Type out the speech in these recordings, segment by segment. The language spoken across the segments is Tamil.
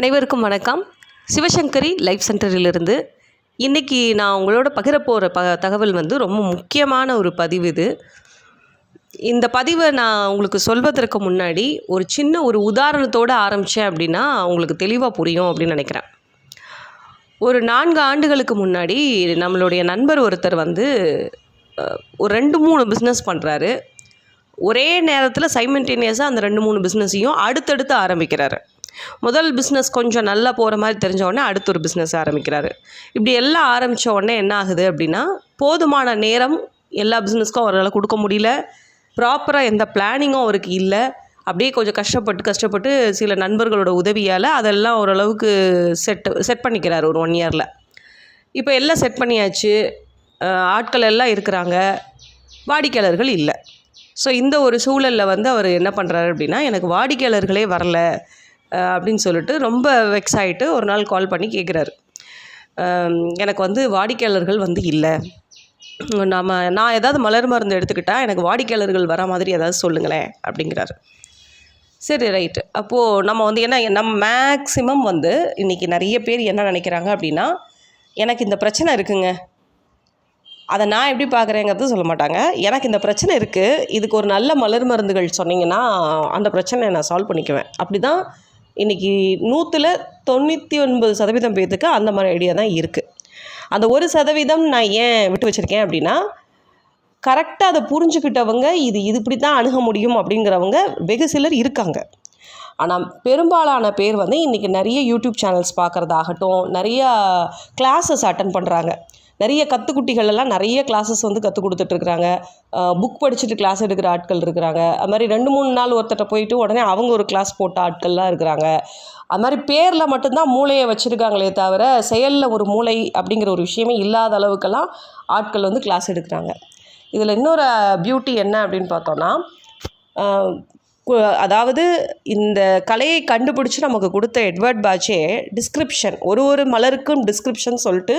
அனைவருக்கும் வணக்கம். சிவசங்கரி லைஃப் சென்டரிலிருந்து இன்றைக்கி நான் உங்களோட பகிர போகிற தகவல் ரொம்ப முக்கியமான ஒரு பதிவு இது. இந்த பதிவை நான் உங்களுக்கு சொல்வதற்கு முன்னாடி ஒரு சின்ன உதாரணத்தோடு ஆரம்பித்தேன் அப்படின்னா உங்களுக்கு தெளிவாக புரியும் அப்படின்னு நினைக்கிறேன். ஒரு 4 ஆண்டுகளுக்கு முன்னாடி நம்மளுடைய நண்பர் ஒருத்தர் ஒரு 2-3 பிஸ்னஸ் பண்ணுறாரு. ஒரே நேரத்தில் சைமல்டேனியஸாக அந்த 2-3 பிஸ்னஸையும் அடுத்தடுத்து ஆரம்பிக்கிறாரு. முதல் பிஸ்னஸ் கொஞ்சம் நல்லா போகிற மாதிரி தெரிஞ்ச உடனே அடுத்த ஒரு பிஸ்னஸ் ஆரம்பிக்கிறாரு. இப்படி எல்லாம் ஆரம்பித்த உடனே என்ன ஆகுது அப்படின்னா, போதுமான நேரம் எல்லா பிஸ்னஸ்க்கும் அவரால் கொடுக்க முடியல. ப்ராப்பராக எந்த பிளானிங்கும் அவருக்கு இல்லை. அப்படியே கொஞ்சம் கஷ்டப்பட்டு சில நண்பர்களோட உதவியால் அதெல்லாம் ஓரளவுக்கு செட் பண்ணிக்கிறார் ஒரு 1 இயரில். இப்போ எல்லாம் செட் பண்ணியாச்சு, ஆட்கள் எல்லாம் இருக்கிறாங்க, வாடிக்கையாளர்கள் இல்லை. ஸோ இந்த ஒரு சூழலில் அவர் என்ன பண்ணுறாரு அப்படின்னா, எனக்கு வாடிக்கையாளர்களே வரல அப்படின்னு சொல்லிட்டு ரொம்ப வெக்ஸ் ஆகிட்டு ஒரு நாள் கால் பண்ணி கேட்குறாரு. எனக்கு வாடிக்கையாளர்கள் இல்லை, நான் ஏதாவது மலர் மருந்து எடுத்துக்கிட்டால் எனக்கு வாடிக்கையாளர்கள் வர மாதிரி ஏதாவது சொல்லுங்களேன் அப்படிங்கிறாரு. சரி, ரைட்டு. அப்போது நம்ம மேக்ஸிமம் இன்றைக்கி நிறைய பேர் என்ன நினைக்கிறாங்க அப்படின்னா, எனக்கு இந்த பிரச்சனை இருக்குங்க, அதை நான் எப்படி பார்க்குறேங்கிறது சொல்ல மாட்டாங்க. எனக்கு இந்த பிரச்சனை இருக்குது, இதுக்கு ஒரு நல்ல மலர் மருந்துகள் சொன்னீங்கன்னா அந்த பிரச்சனையை நான் சால்வ் பண்ணிக்குவேன். அப்படி தான் இன்றைக்கி 100ல் 99% பேர்த்துக்கு அந்த மாதிரி ஐடியா தான் இருக்குது. அந்த 1% நான் ஏன் விட்டு வச்சுருக்கேன் அப்படின்னா, கரெக்டாக அதை புரிஞ்சுக்கிட்டவங்க இது இப்படி தான் அணுக முடியும் அப்படிங்கிறவங்க வெகு சிலர் இருக்காங்க. ஆனால் பெரும்பாலான பேர் இன்றைக்கி நிறைய யூடியூப் சேனல்ஸ் பார்க்குறதாகட்டும், நிறையா கிளாஸஸ் அட்டன் பண்ணுறாங்க. நிறைய கற்றுக்குட்டிகளெல்லாம் நிறைய கிளாஸஸ் கற்றுக் கொடுத்துட்ருக்குறாங்க. புக் படிச்சுட்டு கிளாஸ் எடுக்கிற ஆட்கள் இருக்கிறாங்க. அது மாதிரி 2-3 நாள் ஒருத்தட்ட போயிட்டு உடனே அவங்க ஒரு கிளாஸ் போட்ட ஆட்கள்லாம் இருக்கிறாங்க. அது மாதிரி பேரில் மட்டும்தான் மூளையை வச்சுருக்காங்களே தவிர செயலில் ஒரு மூளை அப்படிங்கிற ஒரு விஷயமே இல்லாத அளவுக்கெல்லாம் ஆட்கள் கிளாஸ் எடுக்கிறாங்க. இதில் இன்னொரு பியூட்டி என்ன அப்படின்னு பார்த்தோன்னா, அதாவது இந்த கலையை கண்டுபிடிச்சி நமக்கு கொடுத்த எட்வர்ட் பாச்சே டிஸ்கிரிப்ஷன், ஒரு மலருக்கும் டிஸ்கிரிப்ஷன் சொல்லிட்டு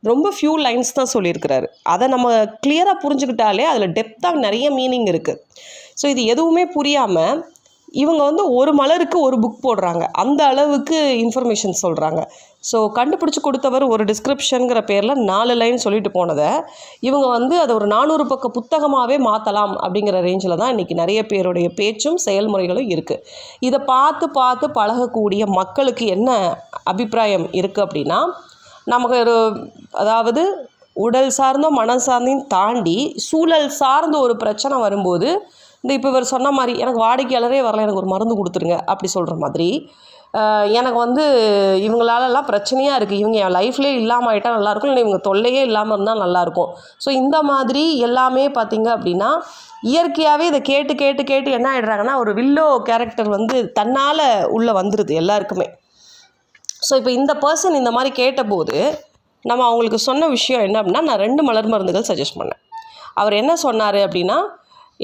ரொம்ப ஃபியூ லைன்ஸ் தான் சொல்லியிருக்கிறாரு. அதை நம்ம கிளியராக புரிஞ்சுக்கிட்டாலே அதில் டெப்த்தாக நிறைய மீனிங் இருக்குது. ஸோ இது எதுவுமே புரியாமல் இவங்க ஒரு மலருக்கு ஒரு புக் போடுறாங்க, அந்த அளவுக்கு இன்ஃபர்மேஷன் சொல்கிறாங்க. ஸோ கண்டுபிடிச்சி கொடுத்தவர் ஒரு டிஸ்கிரிப்ஷனுங்கிற பேரில் 4 லைன் சொல்லிட்டு போனதை இவங்க அதை ஒரு 400 பக்க புத்தகமாகவே மாற்றலாம் அப்படிங்கிற ரேஞ்சில் தான் இன்றைக்கி நிறைய பேருடைய பேச்சும் செயல்முறைகளும் இருக்குது. இதை பார்த்து பழகக்கூடிய மக்களுக்கு என்ன அபிப்பிராயம் இருக்குது அப்படின்னா, நமக்கு அதாவது உடல் சார்ந்தோ மனம் சார்ந்தையும் தாண்டி சூழல் சார்ந்த ஒரு பிரச்சனை வரும்போது இப்போ இவர் சொன்ன மாதிரி எனக்கு வாடிக்கையாளரே வரல, எனக்கு ஒரு மருந்து கொடுத்துருங்க அப்படி சொல்கிற மாதிரி, எனக்கு இவங்களாலலாம் பிரச்சனையாக இருக்குது, இவங்க என் லைஃப்லேயே இல்லாமல் ஆகிட்டால் நல்லாயிருக்கும், இல்லை இவங்க தொல்லையே இல்லாமல் இருந்தால் நல்லாயிருக்கும். ஸோ இந்த மாதிரி எல்லாமே பார்த்திங்க அப்படின்னா இயற்கையாகவே இதை கேட்டு என்ன ஆகிடுறாங்கன்னா, ஒரு வில்லோ கேரக்டர் தன்னால் உள்ளே வந்துடுது எல்லாருக்குமே. ஸோ இப்போ இந்த பர்சன் இந்த மாதிரி கேட்டபோது நம்ம அவங்களுக்கு சொன்ன விஷயம் என்ன அப்படின்னா, நான் 2 மலர் மருந்துகள் சஜஸ்ட் பண்ணேன். அவர் என்ன சொன்னார் அப்படின்னா,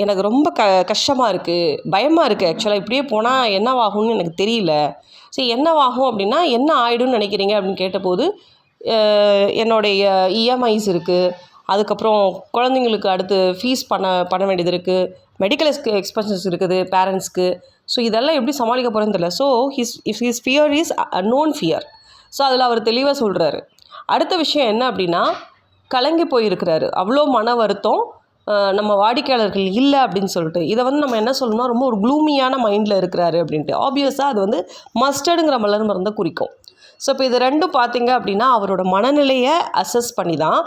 எனக்கு ரொம்ப கஷ்டமாக இருக்குது, பயமாக இருக்குது, ஆக்சுவலாக இப்படியே போனால் என்னவாகும்னு எனக்கு தெரியல. சரி, என்னவாகும் அப்படின்னா என்ன ஆகிடும்னு நினைக்கிறீங்க அப்படின்னு கேட்டபோது, என்னுடைய இஎம்ஐஸ் இருக்குது, அதுக்கப்புறம் குழந்தைங்களுக்கு அடுத்து ஃபீஸ் பண்ண வேண்டியது இருக்குது, மெடிக்கல் எக்ஸ்பென்சஸ் இருக்குது பேரண்ட்ஸ்க்கு. ஸோ இதெல்லாம் எப்படி சமாளிக்க போகிறேன்னு தெரியல. So his fear is unknown fear. So அதில் அவர் தெளிவாக சொல்கிறாரு. அடுத்த விஷயம் என்ன அப்படின்னா, கலங்கி போயிருக்கிறாரு, அவ்வளோ மன வருத்தம், நம்ம வாடிக்கையாளர்கள் இல்லை அப்படின்னு சொல்லிட்டு. இதை நம்ம என்ன சொல்லணும்னா, ரொம்ப ஒரு க்ளூமியான மைண்டில் இருக்கிறாரு அப்படின்ட்டு. ஆப்வியஸாக அது மஸ்டர்டுங்கிற மலர் மருந்தை குறிக்கும். ஸோ இப்போ இது 2 பார்த்திங்க அப்படின்னா அவரோட மனநிலையை அசஸ் பண்ணி தான்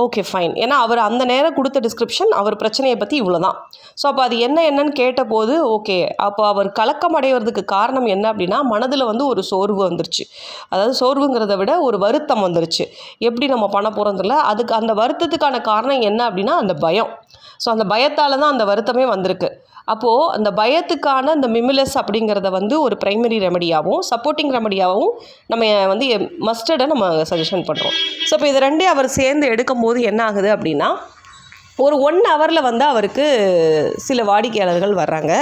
ஓகே ஃபைன். ஏன்னா அவர் அந்த நேரம் கொடுத்த டிஸ்கிரிப்ஷன் அவர் பிரச்சனையை பற்றி இவ்வளோ தான். ஸோ அப்போ அது என்னன்னு கேட்டபோது ஓகே, அப்போ அவர் கலக்கம் அடைவதுக்கு காரணம் என்ன அப்படின்னா, மனதில் ஒரு சோர்வு வந்துருச்சு. அதாவது சோர்வுங்கிறத விட ஒரு வருத்தம் வந்துருச்சு, எப்படி நம்ம பண்ண போகிறதில்ல. அதுக்கு அந்த வருத்தத்துக்கான காரணம் என்ன அப்படின்னா அந்த பயம். ஸோ அந்த பயத்தால் தான் அந்த வருத்தமே வந்திருக்கு. அப்போது அந்த பயத்துக்கான இந்த மிமிலஸ் அப்படிங்கிறத ஒரு ப்ரைமரி ரெமடியாகவும் சப்போர்ட்டிங் ரெமடியாகவும் நம்ம மஸ்டர்டை நம்ம சஜஷன் பண்ணுறோம். ஸோ இப்போ இது 2 அவர் சேர்ந்து எடுக்கும்போது என்ன ஆகுது அப்படின்னா, ஒரு 1 ஹவரில் அவருக்கு சில வாடிக்கையாளர்கள் வர்றாங்க.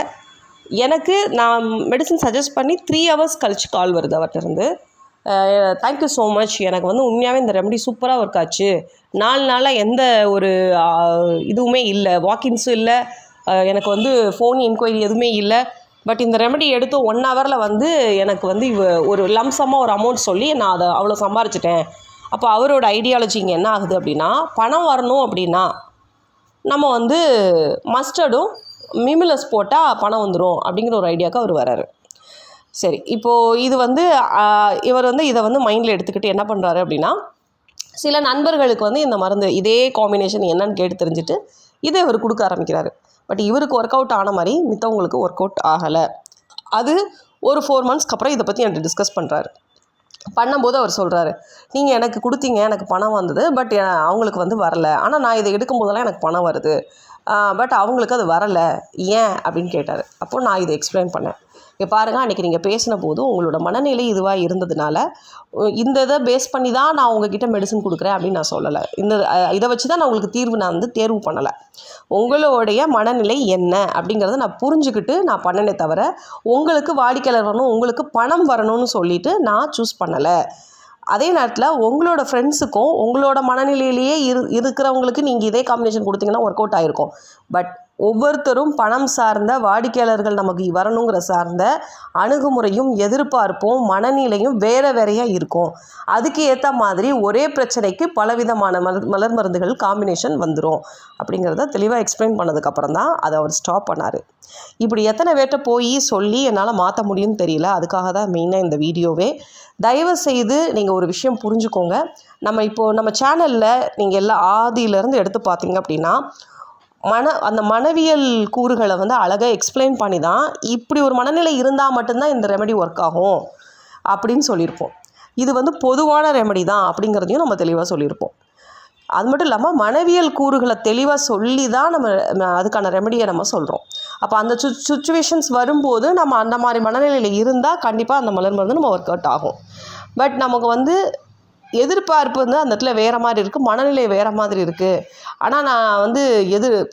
எனக்கு நான் மெடிசன் சஜஸ்ட் பண்ணி 3 ஹவர்ஸ் கழிச்சு கால் வருது அவர்கிட்ட இருந்து. தேங்க்யூ ஸோ மச், எனக்கு உண்மையாகவே இந்த ரெமடி சூப்பராக ஒர்க் ஆச்சு, 4 நாளாக எந்த ஒரு இதுவுமே இல்லை, வாக்கின்ஸும் இல்லை, எனக்கு ஃபோன் என்கொயரி எதுவுமே இல்லை, பட் இந்த ரெமெடி எடுத்து 1 ஹவரில் வந்து எனக்கு வந்து ஒரு லம்சமாக ஒரு அமௌண்ட் சொல்லி நான் அதை அவ்வளோ சம்பாரிச்சிட்டேன். அப்போ அவரோட ஐடியாலஜி இங்கே என்ன ஆகுது அப்படின்னா, பணம் வரணும் அப்படின்னா நம்ம வந்து மஸ்டர்டும் மிமிலஸ் போட்டால் பணம் வந்துடும் அப்படிங்கிற ஒரு ஐடியாவுக்கு அவர் வராரு. சரி, இப்போது இது வந்து இவர் வந்து இதை வந்து மைண்டில் எடுத்துக்கிட்டு என்ன பண்ணுறாரு அப்படின்னா, சில நண்பர்களுக்கு வந்து இந்த மருந்து இதே காம்பினேஷன் என்னன்னு கேட்டு தெரிஞ்சுட்டு இதை இவர் கொடுக்க ஆரம்பிக்கிறாரு. பட் இவருக்கு ஒர்க் அவுட் ஆன மாதிரி மித்தவங்களுக்கு ஒர்க் அவுட் ஆகலை. அது ஒரு 4 மந்த்ஸ்க்கு அப்புறம் இதை பற்றி என்கிட்ட டிஸ்கஸ் பண்ணுறாரு. பண்ணும்போது அவர் சொல்கிறாரு, நீங்கள் எனக்கு கொடுத்தீங்க, எனக்கு பணம் வந்தது, பட் அவங்களுக்கு வந்து வரலை. ஆனால் நான் இதை எடுக்கும்போதெல்லாம் எனக்கு பணம் வருது, பட் அவங்களுக்கு அது வரலை, ஏன் அப்படின்னு கேட்டார். அப்போது நான் இதை எக்ஸ்பிளைன் பண்ணேன். இங்கே பாருங்கள், அன்றைக்கி நீங்கள் பேசின போது உங்களோட மனநிலை இதுவாக இருந்ததுனால இந்த இதை பேஸ் பண்ணி தான் நான் உங்ககிட்ட மெடிசன் கொடுக்குறேன் அப்படின்னு நான் சொல்லலை. இதை வச்சு தான் நான் உங்களுக்கு நான் வந்து தேர்வு பண்ணலை. உங்களுடைய மனநிலை என்ன அப்படிங்கிறத நான் புரிஞ்சுக்கிட்டு நான் பண்ணனே தவிர உங்களுக்கு வாடிக்கையாளர் வரணும், உங்களுக்கு பணம் வரணும்னு சொல்லிவிட்டு நான் சூஸ் பண்ணலை. அதே நேரத்தில் உங்களோட ஃப்ரெண்ட்ஸுக்கும் உங்களோட மனநிலையிலேயே இருக்கிறவங்களுக்கு நீங்கள் இதே காம்பினேஷன் கொடுத்தீங்கன்னா ஒர்க் அவுட் ஆகிருக்கும். பட் ஒவ்வொருத்தரும் பணம் சார்ந்த வாடிக்கையாளர்கள் நமக்கு வரணுங்கிற சார்ந்த அணுகுமுறையும் எதிர்பார்ப்பும் மனநிலையும் வேறையாக இருக்கும். அதுக்கு ஏற்ற மாதிரி ஒரே பிரச்சனைக்கு பலவிதமான மலர் மருந்துகள் காம்பினேஷன் வந்துடும் அப்படிங்கிறத தெளிவாக எக்ஸ்பிளைன் பண்ணதுக்கப்புறம் தான் அதை அவர் ஸ்டாப் பண்ணார். இப்படி எத்தனை பேர்கிட்ட போய் சொல்லி என்னால் மாற்ற முடியும்னு தெரியல. அதுக்காக தான் மெயினாக இந்த வீடியோவே. தயவு செய்து நீங்கள் ஒரு விஷயம் புரிஞ்சுக்கோங்க. நம்ம சேனலில் நீங்கள் எல்லாம் ஆதியிலேருந்து எடுத்து பார்த்தீங்க அப்படின்னா அந்த மனவியல் கூறுகளை வந்து அழகாக எக்ஸ்பிளைன் பண்ணி தான் இப்படி ஒரு மனநிலை இருந்தால் மட்டும்தான் இந்த ரெமெடி ஒர்க் ஆகும் அப்படின்னு சொல்லியிருப்போம். இது வந்து பொதுவான ரெமெடி தான் அப்படிங்கிறதையும் நம்ம தெளிவாக சொல்லியிருப்போம். அது மட்டும் இல்லாமல் மனவியல் கூறுகளை தெளிவாக சொல்லி தான் நம்ம அதுக்கான ரெமெடியை நம்ம சொல்கிறோம். அப்போ அந்த சுச்சுவேஷன்ஸ் வரும்போது நம்ம அந்த மாதிரி மனநிலையில் இருந்தால் கண்டிப்பாக அந்த மலர் மருந்து நம்ம ஒர்க் அவுட் ஆகும். பட் நமக்கு வந்து எதிர்பார்ப்பு வந்து அந்த இடத்துல வேறு மாதிரி இருக்குது, மனநிலை வேறு மாதிரி இருக்குது. ஆனால் நான் வந்து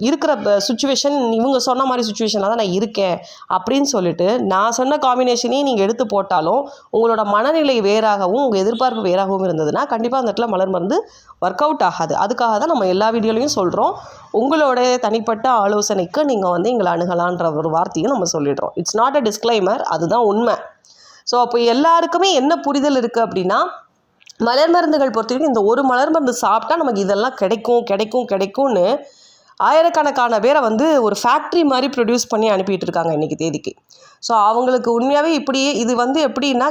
இருக்கிற சுச்சுவேஷன் இவங்க சொன்ன மாதிரி சுச்சுவேஷனில் தான் நான் இருக்கேன் அப்படின்னு சொல்லிட்டு நான் சொன்ன காம்பினேஷனையும் நீங்கள் எடுத்து போட்டாலும் உங்களோட மனநிலை வேறாகவும் உங்கள் எதிர்பார்ப்பு வேறாகவும் இருந்ததுன்னா கண்டிப்பாக அந்த இடத்துல மலர் மருந்து ஒர்க் அவுட் ஆகாது. அதுக்காக தான் நம்ம எல்லா வீடியோலையும் சொல்கிறோம், உங்களோட தனிப்பட்ட ஆலோசனைக்கு நீங்கள் வந்து எங்களை அணுகலான்ற ஒரு வார்த்தையும் நம்ம சொல்லிடுறோம். இட்ஸ் நாட் அ டிஸ்க்ளைமர், அதுதான் உண்மை. ஸோ அப்போ எல்லாருக்குமே என்ன புரிதல் இருக்குது அப்படின்னா, மலர் மருந்துகள் பொறுத்த வரைக்கும் இந்த ஒரு மலர் மருந்து சாப்பிட்டா நமக்கு இதெல்லாம் கிடைக்கும்னு ஆயிரக்கணக்கான பேரை வந்து ஒரு ஃபேக்ட்ரி மாதிரி ப்ரொடியூஸ் பண்ணி அனுப்பிட்டு இருக்காங்க இன்றைக்கி தேதிக்கு. ஸோ அவங்களுக்கு உண்மையாகவே இப்படியே இது வந்து எப்படின்னா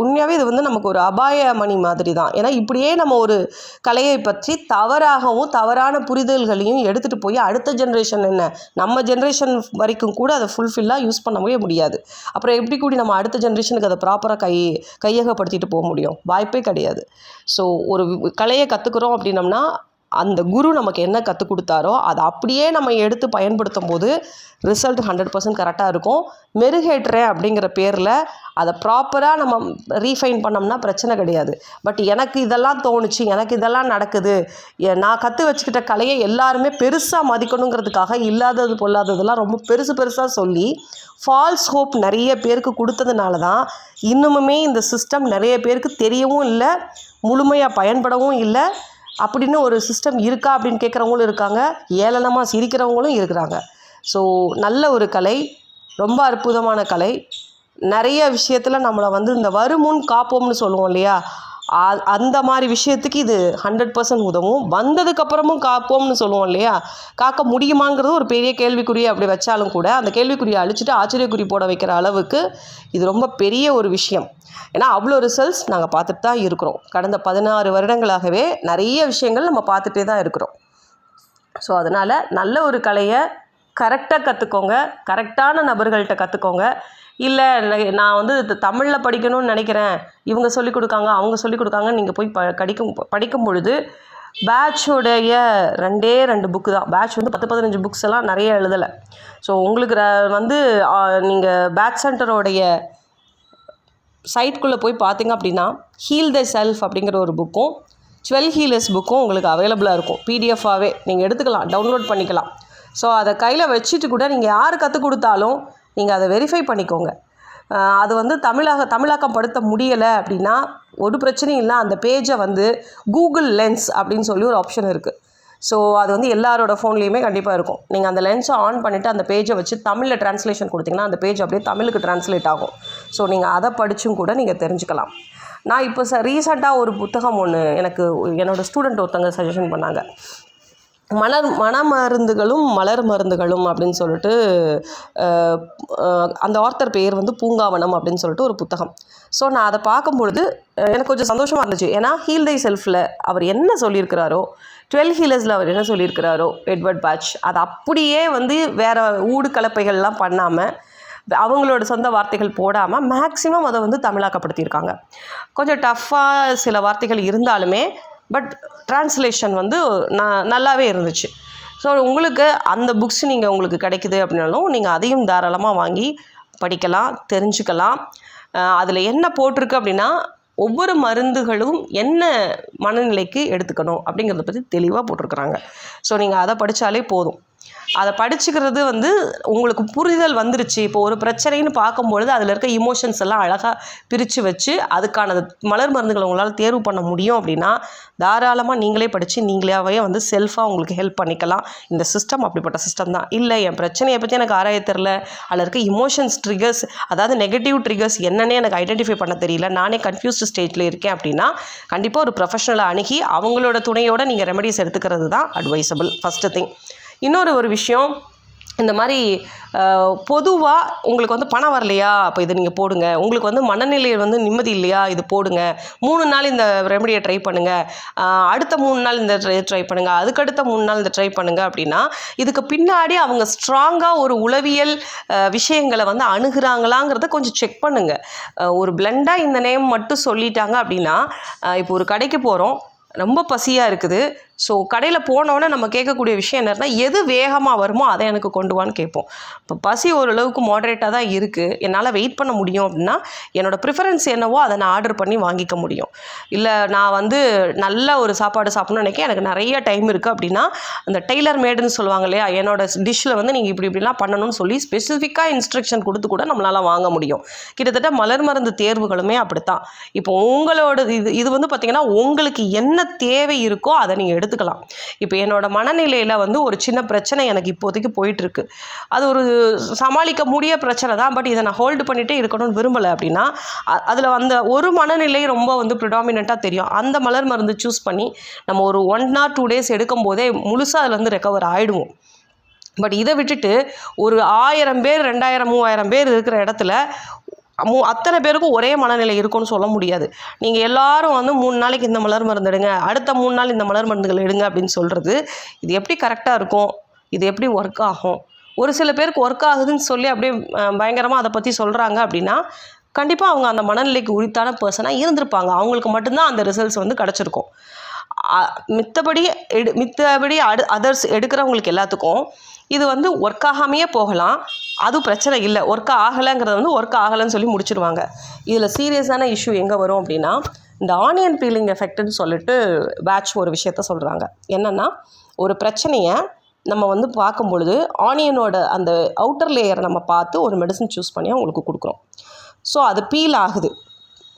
உண்மையாகவே இது வந்து நமக்கு ஒரு அபாய மணி மாதிரி தான். ஏன்னா இப்படியே நம்ம ஒரு கலையை பற்றி தவறான புரிதல்களையும் எடுத்துகிட்டு போய் அடுத்த ஜென்ரேஷன் நம்ம ஜென்ரேஷன் வரைக்கும் கூட அதை ஃபுல்ஃபில்லாக யூஸ் பண்ணவே முடியாது. அப்புறம் எப்படி கூடி நம்ம அடுத்த ஜென்ரேஷனுக்கு அதை ப்ராப்பராக கையகப்படுத்திட்டு போக முடியும்? வாய்ப்பே கிடையாது. ஸோ ஒரு கலையை கற்றுக்குறோம் அப்படின்னம்னா அந்த குரு நமக்கு என்ன கற்றுக் கொடுத்தாரோ அதை அப்படியே நம்ம எடுத்து பயன்படுத்தும் போது ரிசல்ட் 100% கரெக்டாக இருக்கும். மெருகேற்றுறேன் அப்படிங்கிற பேரில் அதை ப்ராப்பராக நம்ம ரீஃபைன் பண்ணோம்னா பிரச்சனை கிடையாது. பட் எனக்கு இதெல்லாம் தோணுச்சு, எனக்கு இதெல்லாம் நடக்குது, நான் கற்று வச்சுக்கிட்ட கலையை எல்லாருமே பெருசாக மதிக்கணுங்கிறதுக்காக இல்லாதது பொல்லாததெல்லாம் ரொம்ப பெருசாக சொல்லி ஃபால்ஸ் ஹோப் நிறைய பேருக்கு கொடுத்ததுனால தான் இன்னுமுமே இந்த சிஸ்டம் நிறைய பேருக்கு தெரியவும் இல்லை, முழுமையாக பயன்படவும் இல்லை. அப்படின்னு ஒரு சிஸ்டம் இருக்கா அப்படின்னு கேட்குறவங்களும் இருக்காங்க, ஏளனமாக சிரிக்கிறவங்களும் இருக்கிறாங்க. ஸோ நல்ல ஒரு கலை, ரொம்ப அற்புதமான கலை. நிறைய விஷயத்தில் நம்மளை வந்து இந்த வருமுன் காப்போம்னு சொல்லுவோம் இல்லையா, அந்த மாதிரி விஷயத்துக்கு இது 100% உதவும். வந்ததுக்கப்புறமும் காப்போம்னு சொல்லுவோம் இல்லையா, காக்க முடியுமாங்கிறது ஒரு பெரிய கேள்விக்குறியை அப்படி வச்சாலும் கூட அந்த கேள்விக்குறியை அழிச்சிட்டு ஆச்சரியக்குறி போட வைக்கிற அளவுக்கு இது ரொம்ப பெரிய ஒரு விஷயம். ஏன்னா அவ்வளோ ரிசல்ட்ஸ் நாங்கள் பார்த்துட்டு தான் இருக்கிறோம். கடந்த 16 வருடங்களாகவே நிறைய விஷயங்கள் நம்ம பார்த்துட்டே தான் இருக்கிறோம். ஸோ அதனால் நல்ல ஒரு கலையை கரெக்டாக கற்றுக்கோங்க, கரெக்டான நபர்கள்ட்ட கற்றுக்கோங்க. இல்லை நான் வந்து தமிழில் படிக்கணும்னு நினைக்கிறேன், இவங்க சொல்லிக் கொடுக்காங்க அவங்க சொல்லிக் கொடுக்காங்கன்னு நீங்கள் போய் படிக்கும் பொழுது பேட்சோடைய 2 புக்கு தான். பேட்ச் வந்து 10-15 புக்ஸ் எல்லாம் நிறைய எழுதலை. ஸோ உங்களுக்கு வந்து நீங்கள் பேட்ச் சென்டரோடைய சைட்குள்ளே போய் பார்த்தீங்க அப்படின்னா ஹீல் த செல்ஃப் அப்படிங்கிற ஒரு புக்கும் 12 ஹீலர்ஸ் புக்கும் உங்களுக்கு அவைலபிளாக இருக்கும். பிடிஎஃபாகவே நீங்கள் எடுத்துக்கலாம், டவுன்லோட் பண்ணிக்கலாம். ஸோ அதை கையில் வச்சுட்டு கூட நீங்கள் யார் கற்றுக் கொடுத்தாலும் நீங்கள் அதை வெரிஃபை பண்ணிக்கோங்க. அது வந்து தமிழாக்கம் படுத்த முடியலை அப்படின்னா ஒரு பிரச்சனையும் இல்லை. அந்த பேஜை வந்து கூகுள் லென்ஸ் அப்படின்னு சொல்லி ஒரு ஆப்ஷன் இருக்குது. ஸோ அது வந்து எல்லாரோட ஃபோன்லேயுமே கண்டிப்பாக இருக்கும். நீங்கள் அந்த லென்ஸை ஆன் பண்ணிவிட்டு அந்த பேஜை வச்சு தமிழில் ட்ரான்ஸ்லேஷன் கொடுத்தீங்கன்னா அந்த பேஜ் அப்படியே தமிழுக்கு ட்ரான்ஸ்லேட் ஆகும். ஸோ நீங்கள் அதை படித்தும் கூட நீங்கள் தெரிஞ்சுக்கலாம். நான் இப்போ ரீசெண்டாக ஒரு புத்தகம் ஒன்று எனக்கு என்னோடய ஸ்டூடெண்ட் ஒருத்தங்க சஜஷன் பண்ணாங்க. மணமருந்துகளும் மலர் மருந்துகளும் அப்படின்னு சொல்லிட்டு அந்த ஆத்தர் பேர் வந்து பூங்காவனம் அப்படின்னு சொல்லிட்டு ஒரு புத்தகம். ஸோ நான் அதை பார்க்கும்பொழுது எனக்கு கொஞ்சம் சந்தோஷமாக இருந்துச்சு. ஏன்னா ஹீல் தை செல்ஃபில் அவர் என்ன சொல்லியிருக்கிறாரோ, 12 ஹீலர்ஸில் அவர் என்ன சொல்லியிருக்கிறாரோ எட்வர்ட் பேட்ச், அது அப்படியே வந்து வேறு ஊடு கலப்பைகள்லாம் பண்ணாமல் அவங்களோட சொந்த வார்த்தைகள் போடாமல் மேக்ஸிமம் அதை வந்து தமிழாக்கப்படுத்தியிருக்காங்க. கொஞ்சம் டஃப்பாக சில வார்த்தைகள் இருந்தாலுமே பட் ட்ரான்ஸ்லேஷன் வந்து நல்லாவே இருந்துச்சு. ஸோ உங்களுக்கு அந்த புக்ஸ் உங்களுக்கு கிடைக்குது அப்படின்னாலும் நீங்கள் அதையும் தாராளமாக வாங்கி படிக்கலாம், தெரிஞ்சுக்கலாம். அதில் என்ன போட்டிருக்கு அப்படின்னா ஒவ்வொரு மருந்துகளும் என்ன மனநிலைக்கு எடுத்துக்கணும் அப்படிங்கிறத பற்றி தெளிவாக போட்டிருக்கிறாங்க. ஸோ நீங்கள் அதை படித்தாலே போதும். அதை படிச்சுக்கிறது வந்து உங்களுக்கு புரிதல் வந்துருச்சு. இப்போ ஒரு பிரச்சனைன்னு பார்க்கும்பொழுது அதில் இருக்க இமோஷன்ஸ் எல்லாம் அழகாக பிரித்து வச்சு அதுக்கான மலர் மருந்துகளை உங்களால் தேர்வு பண்ண முடியும் அப்படின்னா தாராளமாக நீங்களே படித்து நீங்களாவே வந்து செல்ஃபாக உங்களுக்கு ஹெல்ப் பண்ணிக்கலாம். இந்த சிஸ்டம் அப்படிப்பட்ட சிஸ்டம் தான். இல்லை என் பிரச்சனையை பற்றி எனக்கு ஆராய தெரில, அதில் இருக்க இமோஷன்ஸ் ட்ரிகர்ஸ், அதாவது நெகட்டிவ் ட்ரிகர்ஸ் என்னன்னே எனக்கு ஐடென்டிஃபை பண்ண தெரியல, நானே கன்ஃபியூஸ்டு ஸ்டேஜில் இருக்கேன் அப்படின்னா கண்டிப்பாக ஒரு ப்ரொஃபஷனலை அணுகி அவங்களோட துணையோடு நீங்கள் ரெமெடிஸ் எடுத்துக்கிறது தான் அட்வைசபிள் ஃபஸ்ட்டு திங். இன்னொரு விஷயம், இந்த மாதிரி பொதுவாக உங்களுக்கு வந்து பணம் வரலையா, அப்போ இதை நீங்கள் போடுங்க. உங்களுக்கு வந்து மனநிலையில் வந்து நிம்மதி இல்லையா, இது போடுங்க. 3 நாள் இந்த ரெமடியை ட்ரை பண்ணுங்கள், அடுத்த 3 நாள் இந்த ட்ரை பண்ணுங்கள், அதுக்கடுத்த 3 நாள் இந்த ட்ரை பண்ணுங்கள் அப்படின்னா இதுக்கு பின்னாடி அவங்க ஸ்ட்ராங்காக ஒரு உளவியல் விஷயங்களை வந்து அணுகிறாங்களாங்கிறத கொஞ்சம் செக் பண்ணுங்கள். ஒரு பிளெண்டாக இந்த நேம் மட்டும் சொல்லிட்டாங்க அப்படின்னா, இப்போ ஒரு கடைக்கு போகிறோம், ரொம்ப பசியாக இருக்குது. ஸோ கடையில் போனோன்னே நம்ம கேட்கக்கூடிய விஷயம் என்னன்னா, எது வேகமாக வருமோ அதை எனக்கு கொண்டு வான்னு கேட்போம். இப்போ பசி ஓரளவுக்கு மாடரேட்டாக தான் இருக்குது, என்னால் வெயிட் பண்ண முடியும் அப்படின்னா என்னோடய ப்ரிஃபரன்ஸ் என்னவோ அதை நான் ஆர்டர் பண்ணி வாங்கிக்க முடியும். இல்லை நான் வந்து நல்ல ஒரு சாப்பாடு சாப்பிட்ணுன்னு நினைக்க எனக்கு நிறைய டைம் இருக்குது அப்படின்னா அந்த டெய்லர் மேடுன்னு சொல்லுவாங்க இல்லையா, என்னோடய டிஷ்ஷில் வந்து நீங்கள் இப்படிலாம் பண்ணணும்னு சொல்லி ஸ்பெசிஃபிக்காக இன்ஸ்ட்ரக்ஷன் கொடுத்து கூட நம்மளால் வாங்க முடியும். கிட்டத்தட்ட மலர் மருந்து தேர்வுகளுமே அப்படித்தான். இப்போ உங்களோட இது வந்து பார்த்திங்கன்னா உங்களுக்கு என்ன தேவை இருக்கோ அதை நீங்கள் எடுத்துக்கலாம். இப்போ என்னோட மனநிலையில் வந்து ஒரு சின்ன பிரச்சனை எனக்கு இப்போதைக்கு போயிட்டுருக்கு, அது ஒரு சமாளிக்க முடிய பிரச்சனை தான், பட் இதை நான் ஹோல்டு பண்ணிகிட்டே இருக்கணும்னு விரும்பலை அப்படின்னா அதில் அந்த ஒரு மனநிலை ரொம்ப வந்து ப்ரிடாமினண்ட்டாக தெரியும். அந்த மலர் மருந்து சூஸ் பண்ணி நம்ம ஒரு 1 or 2 days எடுக்கும் போதே முழுசாக அதில் வந்து ரெக்கவர் ஆகிடுவோம். பட் இதை விட்டுட்டு ஒரு 1000 பேர் 2000 3000 பேர் இருக்கிற இடத்துல அத்தனை பேருக்கும் ஒரே மனநிலை இருக்கும்னு சொல்ல முடியாது. நீங்கள் எல்லாரும் வந்து 3 நாளைக்கு இந்த மலர் மருந்து எடுங்க, அடுத்த 3 நாள் இந்த மலர் மருந்துகள் எடுங்க அப்படின்னு சொல்கிறது இது எப்படி கரெக்டாக இருக்கும், இது எப்படி ஒர்க் ஆகும்? ஒரு சில பேருக்கு ஒர்க் ஆகுதுன்னு சொல்லி அப்படியே பயங்கரமாக அதை பற்றி சொல்கிறாங்க அப்படின்னா கண்டிப்பாக அவங்க அந்த மனநிலைக்கு உரித்தான பர்சனாக இருந்திருப்பாங்க. அவங்களுக்கு மட்டும்தான் அந்த ரிசல்ட்ஸ் வந்து கிடச்சிருக்கும். மித்தபடி அதர்ஸ் எடுக்கிறவங்களுக்கு எல்லாத்துக்கும் இது வந்து ஒர்க் ஆகாமையே போகலாம், அது பிரச்சனை இல்லை. ஒர்க் ஆகலைங்கிறத வந்து ஒர்க் ஆகலைன்னு சொல்லி முடிச்சிடுவாங்க. இதில் சீரியஸான இஷ்யூ எங்கே வரும் அப்படின்னா இந்த ஆனியன் பீலிங் எஃபெக்ட்னு சொல்லிட்டு பேட்ச் ஒரு விஷயத்த சொல்கிறாங்க. என்னென்னா ஒரு பிரச்சனையை நம்ம வந்து பார்க்கும் பொழுது ஆனியனோட அந்த அவுட்டர் லேயரை நம்ம பார்த்து ஒரு மெடிசன் சூஸ் பண்ணி அவங்களுக்கு கொடுக்குறோம். ஸோ அது பீல் ஆகுது,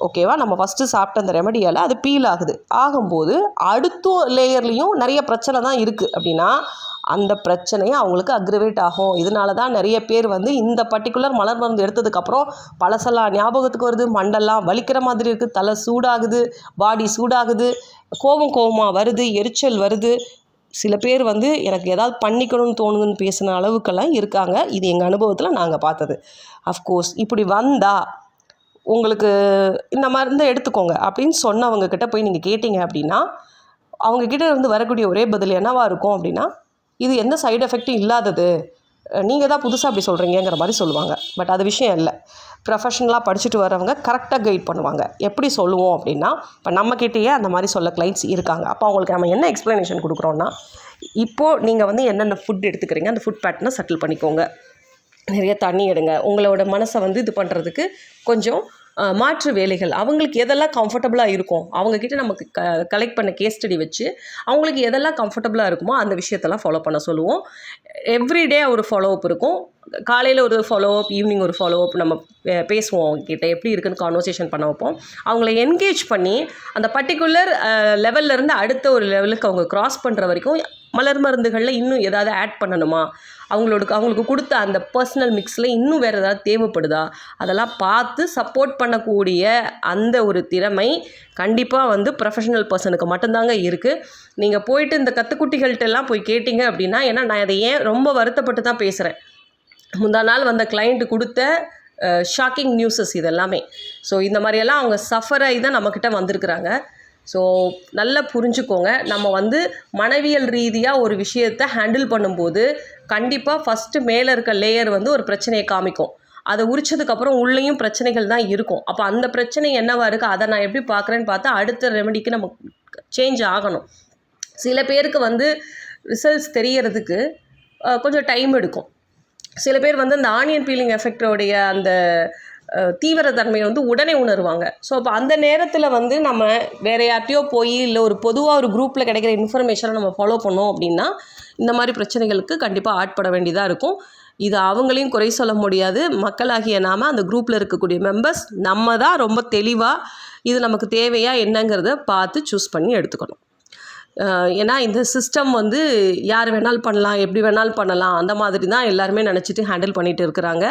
ஓகேவா? நம்ம ஃபஸ்ட்டு சாப்பிட்ட அந்த ரெமடியால் அது பீல் ஆகும்போது அடுத்த லேயர்லேயும் நிறைய பிரச்சனை தான் இருக்குது அப்படின்னா அந்த பிரச்சனையை அவங்களுக்கு அக்ரிவேட் ஆகும். இதனால தான் நிறைய பேர் வந்து இந்த பர்டிகுலர் மலர் மருந்து எடுத்ததுக்கப்புறம் பழசெல்லாம் ஞாபகத்துக்கு வருது, மண்டெல்லாம் வலிக்கிற மாதிரி இருக்குது, தலை சூடாகுது, பாடி சூடாகுது, கோபமாக வருது, எரிச்சல் வருது. சில பேர் வந்து எனக்கு ஏதாவது பண்ணிக்கணும்னு தோணுதுன்னு பேசின அளவுக்கெல்லாம் இருக்காங்க. இது எங்கள் அனுபவத்தில் நாங்கள் பார்த்தது. அஃப்கோர்ஸ் இப்படி வந்தால் உங்களுக்கு இந்த மருந்து எடுத்துக்கோங்க அப்படின்னு சொன்னவங்கக்கிட்ட போய் நீங்கள் கேட்டிங்க அப்படின்னா அவங்கக்கிட்ட இருந்து வரக்கூடிய ஒரே பதில் என்னவாக இருக்கும் அப்படின்னா இது எந்த சைடு எஃபெக்ட்டும் இல்லாதது, நீங்கள் தான் புதுசாக அப்படி சொல்கிறீங்கிற மாதிரி சொல்லுவாங்க. பட் அது விஷயம் இல்லை. ப்ரொஃபஷனலாக படிச்சுட்டு வரவங்க கரெக்டாக கைட் பண்ணுவாங்க. எப்படி சொல்லுவோம் அப்படின்னா இப்போ நம்மக்கிட்டேயே அந்த மாதிரி சொல்ல கிளைண்ட்ஸ் இருக்காங்க. அப்போ அவங்களுக்கு நம்ம என்ன எக்ஸ்ப்ளனேஷன் கொடுக்குறோன்னா இப்போது நீங்கள் வந்து என்னென்ன ஃபுட் எடுத்துக்கிறீங்க அந்த ஃபுட் பேட்டர்னை செட்டில் பண்ணிக்கோங்க, நிறைய தண்ணி எடுங்க, உங்களோட மனசை வந்து இது பண்ணுறதுக்கு கொஞ்சம் மாற்று வேலைகள் அவங்களுக்கு எதெல்லாம் கம்ஃபர்டபுளாக இருக்கும் அவங்கக்கிட்ட நமக்கு கலெக்ட் பண்ண கேஸ் ஸ்டடி வச்சு அவங்களுக்கு எதெல்லாம் கம்ஃபர்டபுளாக இருக்குமோ அந்த விஷயத்தெல்லாம் ஃபாலோ பண்ண சொல்லுவோம். எவ்ரிடே ஒரு ஃபாலோஅப் இருக்கும். காலையில் ஒரு ஃபாலோஅப், ஈவினிங் ஒரு ஃபாலோஅப் நம்ம பேசுவோம். அவங்கக்கிட்ட எப்படி இருக்குன்னு கான்வர்சேஷன் பண்ண வைப்போம். அவங்கள என்கேஜ் பண்ணி அந்த பர்டிகுலர் லெவல்லேருந்து அடுத்த ஒரு லெவலுக்கு அவங்க க்ராஸ் பண்ணுற வரைக்கும் மலர் மருந்துகளில் இன்னும் ஏதாவது ஆட் பண்ணணுமா, அவங்களுக்கு கொடுத்த அந்த பர்சனல் மிக்ஸில் இன்னும் வேறு ஏதாவது தேவைப்படுதா, அதெல்லாம் பார்த்து சப்போர்ட் பண்ணக்கூடிய அந்த ஒரு திறமை கண்டிப்பாக வந்து ப்ரொஃபஷனல் பர்சனுக்கு மட்டும்தாங்க இருக்குது. நீங்கள் போயிட்டு இந்த கத்துக்குட்டிகள்கிட்டெல்லாம் போய் கேட்டிங்க அப்படின்னா, ஏன்னா நான் அதை ஏன் ரொம்ப வருத்தப்பட்டு தான் பேசுகிறேன். முந்தா நாள் வந்த கிளைண்ட்டு கொடுத்த ஷாக்கிங் நியூஸஸ் இதெல்லாமே. ஸோ இந்த மாதிரியெல்லாம் அவங்க சஃபர் ஆகி தான் நம்மக்கிட்ட வந்திருக்கிறாங்க. ஸோ நல்லா புரிஞ்சுக்கோங்க, நம்ம வந்து மனவியல் ரீதியாக ஒரு விஷயத்தை ஹேண்டில் பண்ணும்போது கண்டிப்பாக ஃபஸ்ட்டு மேலே இருக்க லேயர் வந்து ஒரு பிரச்சனையை காமிக்கும். அதை உரிச்சதுக்கப்புறம் உள்ளேயும் பிரச்சனைகள் தான் இருக்கும். அப்போ அந்த பிரச்சனை என்னவா இருக்குது, அதை நான் எப்படி பார்க்குறேன்னு பார்த்தா அடுத்த ரெமெடிக்கு நம்ம சேஞ்ச் ஆகணும். சில பேருக்கு வந்து ரிசல்ட்ஸ் தெரியறதுக்கு கொஞ்சம் டைம் எடுக்கும். சில பேர் வந்து அந்த ஆனியன் பீலிங் எஃபெக்டோடைய அந்த தீவிரத்தன்மையை வந்து உடனே உணருவாங்க. ஸோ அப்போ அந்த நேரத்தில் வந்து நம்ம வேறு யார்ட்டையோ போய் இல்லை ஒரு பொதுவாக ஒரு குரூப்பில் கிடைக்கிற இன்ஃபர்மேஷனை நம்ம ஃபாலோ பண்ணோம் அப்படின்னா இந்த மாதிரி பிரச்சனைகளுக்கு கண்டிப்பாக ஆட்பட வேண்டியதாக இருக்கும். இது அவங்களையும் குறை சொல்ல முடியாது. மக்களாகிய நாம் அந்த குரூப்பில் இருக்கக்கூடிய மெம்பர்ஸ் நம்ம தான் ரொம்ப தெளிவாக இது நமக்கு தேவையா என்னங்கிறத பார்த்து சூஸ் பண்ணி எடுத்துக்கணும். ஏன்னா இந்த சிஸ்டம் வந்து யார் வேணாலும் பண்ணலாம், எப்படி வேணாலும் பண்ணலாம், அந்த மாதிரி தான் எல்லாருமே நினச்சிட்டு ஹேண்டில் பண்ணிகிட்டு இருக்கிறாங்க.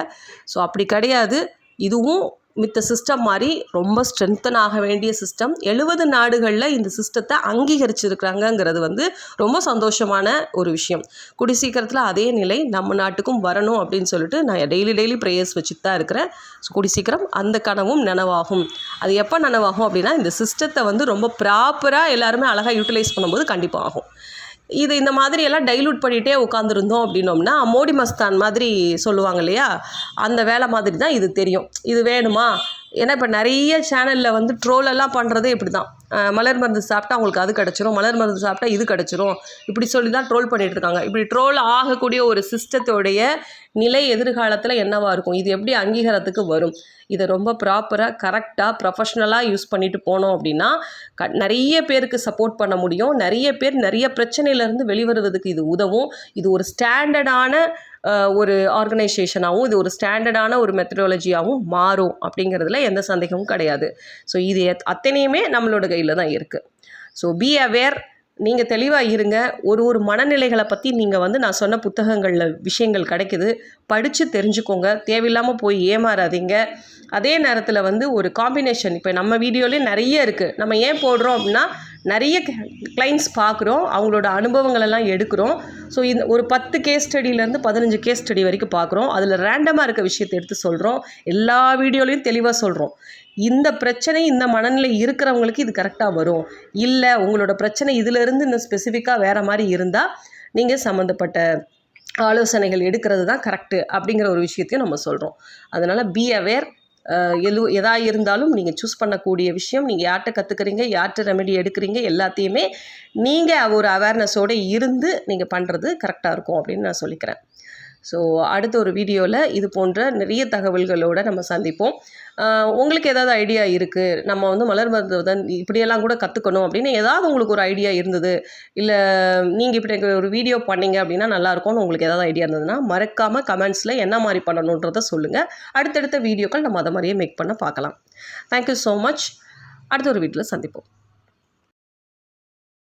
ஸோ அப்படி கிடையாது. இதுவும் மித்த சிஸ்டம் மாதிரி ரொம்ப ஸ்ட்ரென்தன் ஆக வேண்டிய சிஸ்டம். 70 நாடுகளில் இந்த சிஸ்டத்தை அங்கீகரிச்சிருக்கிறாங்கங்கிறது வந்து ரொம்ப சந்தோஷமான ஒரு விஷயம். கூடிய சீக்கிரத்தில் அதே நிலை நம்ம நாட்டுக்கும் வரணும் அப்படின்னு சொல்லிட்டு நான் டெய்லி ப்ரேயர்ஸ் வச்சுட்டு தான் இருக்கிறேன். ஸோ கூடிய சீக்கிரம் அந்த கனவும் நனவாகும். அது எப்போ நனவாகும் அப்படின்னா, இந்த சிஸ்டத்தை வந்து ரொம்ப ப்ராப்பராக எல்லாருமே அழகாக யூட்டிலைஸ் பண்ணும்போது கண்டிப்பாக ஆகும். இது இந்த மாதிரியெல்லாம் டைலூட் பண்ணிகிட்டே உட்காந்துருந்தோம் அப்படின்னோம்னா மோடி மஸ்தான் மாதிரி சொல்லுவாங்க இல்லையா, அந்த வேலை மாதிரி தான் இது தெரியும். இது வேணுமா, ஏன்னா இப்போ நிறைய சேனலில் வந்து ட்ரோலெல்லாம் பண்ணுறதே இப்படி தான். மலர் மருந்து சாப்பிட்டா அவங்களுக்கு அது கிடச்சிரும், மலர் மருந்து சாப்பிட்டா இது கிடச்சிரும், இப்படி சொல்லி தான் ட்ரோல் பண்ணிகிட்டு இருக்காங்க. இப்படி ட்ரோல் ஆகக்கூடிய ஒரு சிஸ்டத்தோடைய நிலை எதிர்காலத்தில் என்னவாக இருக்கும், இது எப்படி அங்கீகாரத்துக்கு வரும்? இதை ரொம்ப ப்ராப்பராக கரெக்டாக ப்ரொஃபஷ்னலாக யூஸ் பண்ணிட்டு போனோம் அப்படின்னா நிறைய பேருக்கு சப்போர்ட் பண்ண முடியும். நிறைய பேர் நிறைய பிரச்சனையிலேருந்து வெளிவருவதுக்கு இது உதவும். இது ஒரு ஸ்டாண்டர்டான ஒரு ஆர்கனைசேஷனாகவும் இது ஒரு ஸ்டாண்டர்டான ஒரு மெத்தடாலஜியாகவும் மாறும் அப்படிங்கிறதுல எந்த சந்தேகமும் கிடையாது. ஸோ இது அத்தனையுமே நம்மளோட கையில் தான் இருக்குது. ஸோ பி அவேர், நீங்கள் தெளிவாக இருங்க. ஒரு மனநிலைகளை பற்றி நீங்கள் வந்து நான் சொன்ன புத்தகங்களில் விஷயங்கள் கிடைக்குது, படித்து தெரிஞ்சுக்கோங்க. தேவையில்லாமல் போய் ஏமாறாதீங்க. அதே நேரத்தில் வந்து ஒரு காம்பினேஷன், இப்போ நம்ம வீடியோலேயே நிறைய இருக்குது. நம்ம ஏன் போடுறோம் அப்படின்னா நிறைய கிளைண்ட்ஸ் பார்க்குறோம், அவங்களோட அனுபவங்களெல்லாம் எடுக்கிறோம். ஸோ இந்த ஒரு 10 கேஸ் ஸ்டடியிலேருந்து 15 கேஸ் ஸ்டடி வரைக்கும் பார்க்குறோம். அதில் ரேண்டமாக இருக்க விஷயத்தை எடுத்து சொல்கிறோம். எல்லா வீடியோலையும் தெளிவாக சொல்கிறோம். இந்த பிரச்சனை இந்த மனநிலை இருக்கிறவங்களுக்கு இது கரெக்டாக வரும். இல்லை உங்களோட பிரச்சனை இதிலிருந்து இன்னும் ஸ்பெசிஃபிக்காக வேறு மாதிரி இருந்தால் நீங்கள் சம்மந்தப்பட்ட ஆலோசனைகள் எடுக்கிறது தான் கரெக்டு அப்படிங்கிற ஒரு விஷயத்தையும் நம்ம சொல்கிறோம். அதனால் பி அவேர். எதாக இருந்தாலும் நீங்கள் சூஸ் பண்ணக்கூடிய விஷயம், நீங்கள் யார்கிட்ட கற்றுக்குறீங்க, யார்கிட்ட ரெமெடி எடுக்கிறீங்க, எல்லாத்தையுமே நீங்கள் ஒரு அவேர்னஸோடு இருந்து நீங்கள் பண்ணுறது கரெக்டாக இருக்கும் அப்படின்னு நான் சொல்லிக்கிறேன். ஸோ அடுத்த ஒரு வீடியோவில் இது போன்ற நிறைய தகவல்களோடு நம்ம சந்திப்போம். உங்களுக்கு ஏதாவது ஐடியா இருக்குது, நம்ம வந்து மலர் மருத்துவம் இப்படியெல்லாம் கூட கற்றுக்கணும் அப்படின்னு ஏதாவது உங்களுக்கு ஒரு ஐடியா இருந்தது, இல்லை நீங்கள் இப்படி ஒரு வீடியோ பண்ணிங்க அப்படின்னா நல்லாயிருக்கும்னு உங்களுக்கு ஏதாவது ஐடியா இருந்ததுன்னா மறக்காமல் கமெண்ட்ஸில் என்ன மாதிரி பண்ணணுன்றதை சொல்லுங்கள். அடுத்தடுத்த வீடியோக்கள் நம்ம அதை மாதிரியே மேக் பண்ண பார்க்கலாம். Thank you so much. அடுத்த ஒரு வீடியோவில் சந்திப்போம்.